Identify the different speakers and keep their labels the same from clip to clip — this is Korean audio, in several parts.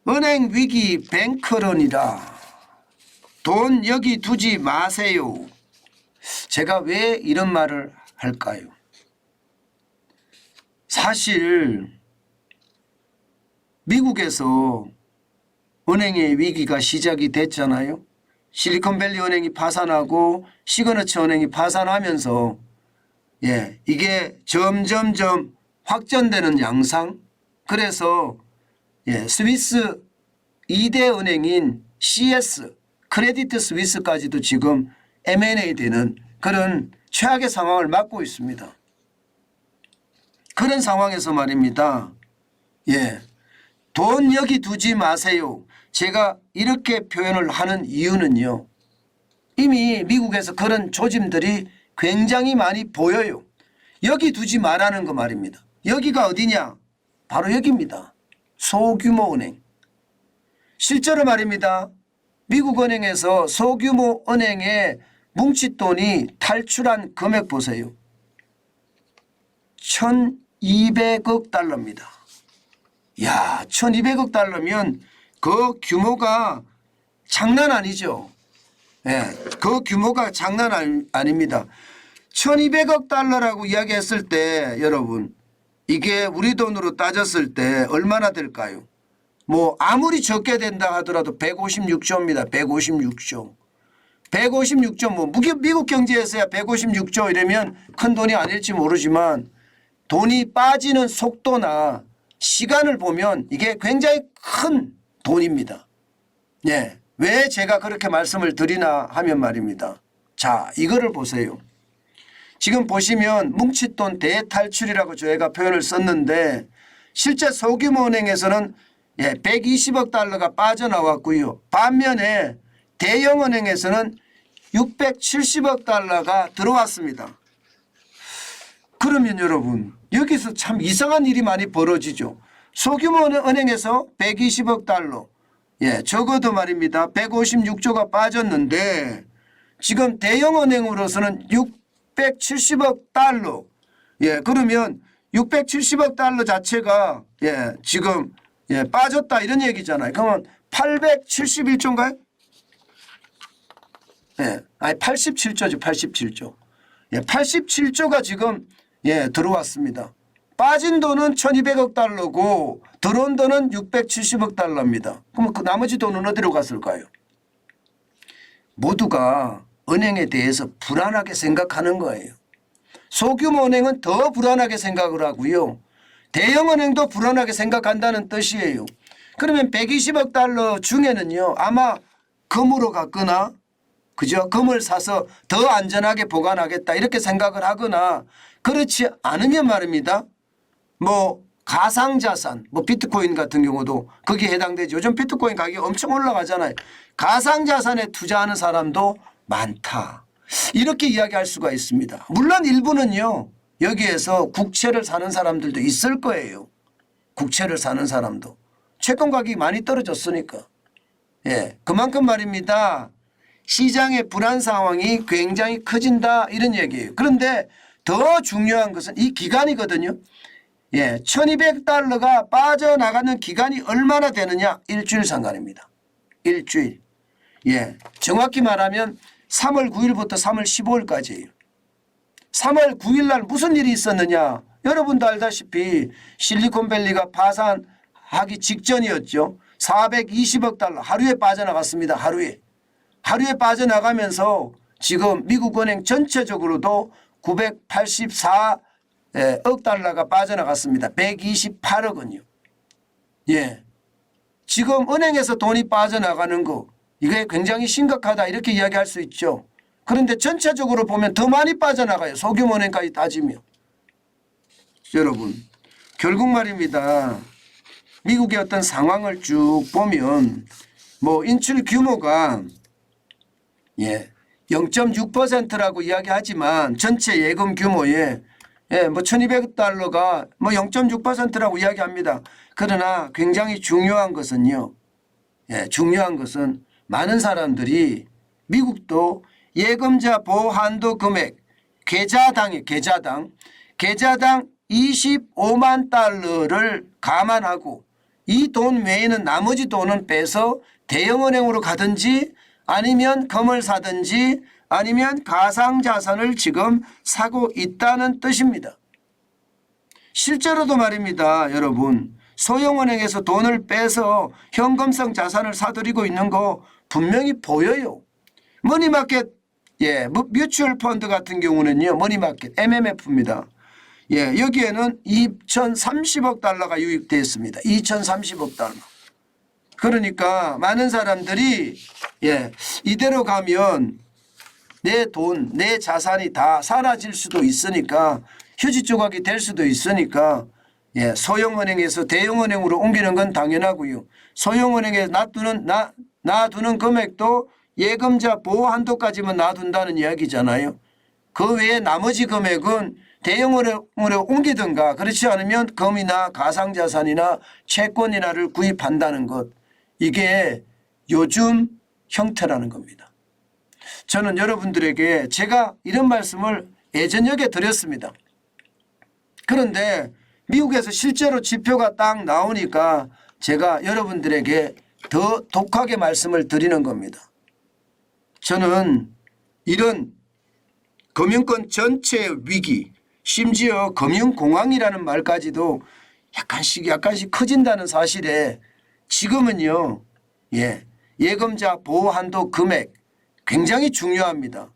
Speaker 1: 은행 위기 뱅크런이라 돈 여기 두지 마세요. 제가 왜 이런 말을 할까요? 사실 미국에서 은행의 위기가 시작이 됐잖아요. 실리콘밸리 은행이 파산하고 시그너처 은행이 파산하면서 이게 점점점 확전되는 양상. 그래서 스위스 2대 은행인 CS 크레디트 스위스까지도 지금 M&A 되는 그런 최악의 상황을 맞고 있습니다. 그런 상황에서 말입니다. 돈 여기 두지 마세요. 제가 이렇게 표현을 하는 이유는요. 이미 미국에서 그런 조짐들이 굉장히 많이 보여요. 여기 두지 말라는 거 말입니다. 여기가 어디냐? 바로 여기입니다. 소규모 은행. 실제로 말입니다. 미국 은행에서 소규모 은행의 뭉칫돈이 탈출한 금액 보세요. 1200억 달러입니다. 야, 1200억 달러면 그 규모가 장난 아니죠. 그 규모가 장난 아닙니다. 1200억 달러라고 이야기했을 때 여러분 이게 우리 돈으로 따졌을 때 얼마나 될까요? 뭐 아무리 적게 된다 하더라도 156조입니다. 156조. 156조 뭐 미국 경제에서야 156조 이러면 큰 돈이 아닐지 모르지만 돈이 빠지는 속도나 시간을 보면 이게 굉장히 큰 돈입니다. 왜 제가 그렇게 말씀을 드리나 하면 말입니다. 자, 이거를 보세요. 지금 보시면 뭉칫돈 대탈출이라고 저희가 표현을 썼는데 실제 소규모 은행에서는 120억 달러가 빠져나왔고요. 반면에 대형 은행에서는 670억 달러가 들어왔습니다. 그러면 여러분 여기서 참 이상한 일이 많이 벌어지죠. 소규모 은행에서 120억 달러 적어도 말입니다. 156조가 빠졌는데 지금 대형 은행으로서는 670억 달러 그러면 670억 달러 자체가 지금 빠졌다 이런 얘기잖아요. 그러면 871조인가요? 아니 87조죠. 87조. 87조가 지금 들어왔습니다. 빠진 돈은 1200억 달러고 들어온 돈은 670억 달러입니다. 그럼 그 나머지 돈은 어디로 갔을까요? 모두가 은행에 대해서 불안하게 생각하는 거예요. 소규모 은행은 더 불안하게 생각을 하고요. 대형 은행도 불안하게 생각한다는 뜻이에요. 그러면 120억 달러 중에는요. 아마 금으로 갔거나 그죠? 금을 사서 더 안전하게 보관하겠다 이렇게 생각을 하거나 그렇지 않으면 말입니다. 뭐 가상자산 뭐 비트코인 같은 경우도 거기에 해당되죠. 요즘 비트코인 가격이 엄청 올라가잖아요. 가상자산에 투자하는 사람도 많다. 이렇게 이야기할 수가 있습니다. 물론 일부는요. 여기에서 국채를 사는 사람들도 있을 거예요. 국채를 사는 사람도. 채권 가격이 많이 떨어졌으니까. 그만큼 말입니다. 시장의 불안 상황이 굉장히 커진다 이런 얘기예요. 그런데 더 중요한 것은 이 기간이거든요. 1200달러가 빠져나가는 기간이 얼마나 되느냐. 일주일 상관입니다. 일주일. 정확히 말하면 3월 9일부터 3월 15일까지예요. 3월 9일 날 무슨 일이 있었느냐. 여러분도 알다시피 실리콘밸리가 파산하기 직전이었죠. 420억 달러 하루에 빠져나갔습니다. 하루에 빠져나가면서 지금 미국 은행 전체적으로도 984억 달러가 빠져나갔습니다. 128억 원이요. 지금 은행에서 돈이 빠져나가는 거 이게 굉장히 심각하다 이렇게 이야기할 수 있죠. 그런데 전체적으로 보면 더 많이 빠져나가요. 소규모 은행까지 따지면. 여러분 결국 말입니다. 미국의 어떤 상황을 쭉 보면 뭐 인출 규모가 0.6%라고 이야기하지만 전체 예금 규모에 뭐 1200달러가 뭐 0.6%라고 이야기합니다. 그러나 굉장히 중요한 것은요. 중요한 것은 많은 사람들이 미국도 예금자 보호 한도 금액 계좌당 25만 달러를 감안하고 이 돈 외에는 나머지 돈은 빼서 대형은행으로 가든지 아니면 금을 사든지 아니면 가상자산을 지금 사고 있다는 뜻입니다. 실제로도 말입니다. 여러분, 소형은행에서 돈을 빼서 현금성 자산을 사들이고 있는 거 분명히 보여요. 머니마켓, 뮤추얼 펀드 같은 경우는요. 머니마켓, MMF입니다. 여기에는 2030억 달러가 유입되어 있습니다. 2030억 달러. 그러니까 많은 사람들이 이대로 가면 내 돈, 내 자산이 다 사라질 수도 있으니까 휴지 조각이 될 수도 있으니까 소형은행에서 대형은행으로 옮기는 건 당연하고요. 소형은행에 놔두는 금액도 예금자 보호 한도까지만 놔둔다는 이야기잖아요. 그 외에 나머지 금액은 대형은행으로 옮기든가 그렇지 않으면 금이나 가상자산이나 채권이나를 구입한다는 것. 이게 요즘 형태라는 겁니다. 저는 여러분들에게 제가 이런 말씀을 예전역에 드렸습니다. 그런데 미국에서 실제로 지표가 딱 나오니까 제가 여러분들에게 더 독하게 말씀을 드리는 겁니다. 저는 이런 금융권 전체 위기, 심지어 금융공황이라는 말까지도 약간씩 커진다는 사실에 지금은요, 예금자 보호한도 금액 굉장히 중요합니다.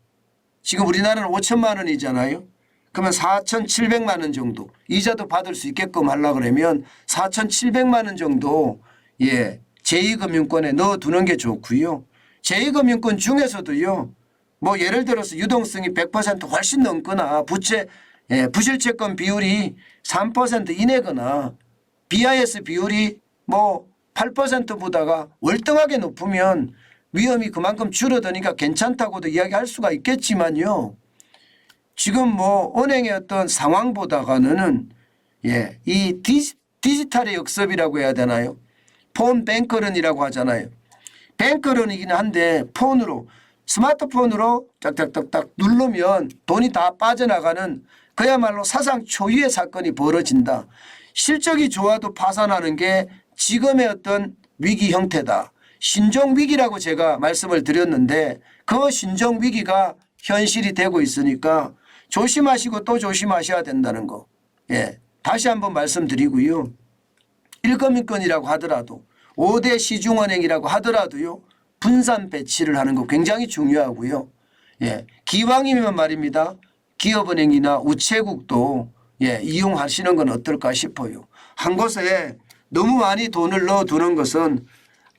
Speaker 1: 지금 우리나라는 5천만 원이잖아요. 그러면 4,700만 원 정도 이자도 받을 수 있게끔 하려고 그러면 4,700만 원 정도 제2금융권에 넣어두는 게 좋고요. 제2금융권 중에서도요. 뭐 예를 들어서 유동성이 100% 훨씬 넘거나 부실채권 비율이 3% 이내거나 BIS 비율이 뭐 8%보다가 월등하게 높으면 위험이 그만큼 줄어드니까 괜찮다고도 이야기할 수가 있겠지만요. 지금 뭐 은행의 어떤 상황보다가는 이 디지털의 역습이라고 해야 되나요? 폰 뱅커런이라고 하잖아요. 뱅커런이긴 한데 폰으로 스마트폰으로 딱딱딱딱 누르면 돈이 다 빠져나가는 그야말로 사상 초유의 사건이 벌어진다. 실적이 좋아도 파산하는 게 지금의 어떤 위기 형태다. 신종위기라고 제가 말씀을 드렸는데 그 신종위기가 현실이 되고 있으니까 조심하시고 또 조심하셔야 된다는 거. 다시 한번 말씀드리고요. 1금융권이라고 하더라도 5대 시중은행이라고 하더라도요. 분산 배치를 하는 거 굉장히 중요하고요. 기왕이면 말입니다. 기업은행이나 우체국도 이용하시는 건 어떨까 싶어요. 한 곳에 너무 많이 돈을 넣어두는 것은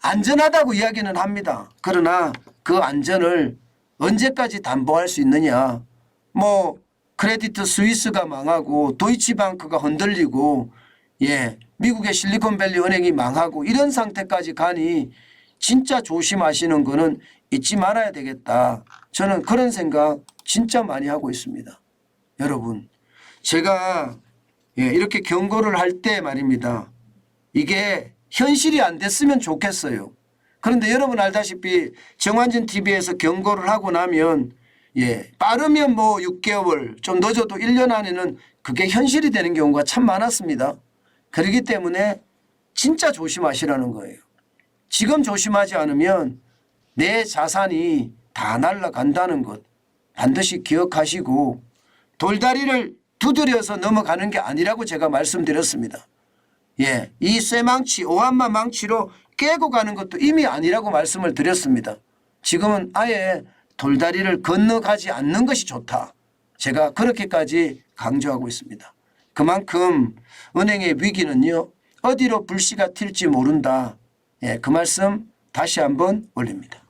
Speaker 1: 안전하다고 이야기는 합니다. 그러나 그 안전을 언제까지 담보할 수 있느냐. 뭐 크레디트 스위스가 망하고 도이치방크가 흔들리고 미국의 실리콘밸리 은행이 망하고 이런 상태까지 가니 진짜 조심하시는 거는 잊지 말아야 되겠다. 저는 그런 생각 진짜 많이 하고 있습니다. 여러분 제가 이렇게 경고를 할 때 말입니다. 이게 현실이 안 됐으면 좋겠어요. 그런데 여러분 알다시피 정환진 TV에서 경고를 하고 나면 빠르면 뭐 6개월 좀 늦어도 1년 안에는 그게 현실이 되는 경우가 참 많았습니다. 그렇기 때문에 진짜 조심하시라는 거예요. 지금 조심하지 않으면 내 자산이 다 날아간다는 것 반드시 기억하시고 돌다리를 두드려서 넘어가는 게 아니라고 제가 말씀드렸습니다. 이 쇠망치 오한마 망치로 깨고 가는 것도 이미 아니라고 말씀을 드렸습니다. 지금은 아예 돌다리를 건너가지 않는 것이 좋다. 제가 그렇게까지 강조하고 있습니다. 그만큼 은행의 위기는요. 어디로 불씨가 튈지 모른다. 그 말씀 다시 한번 올립니다.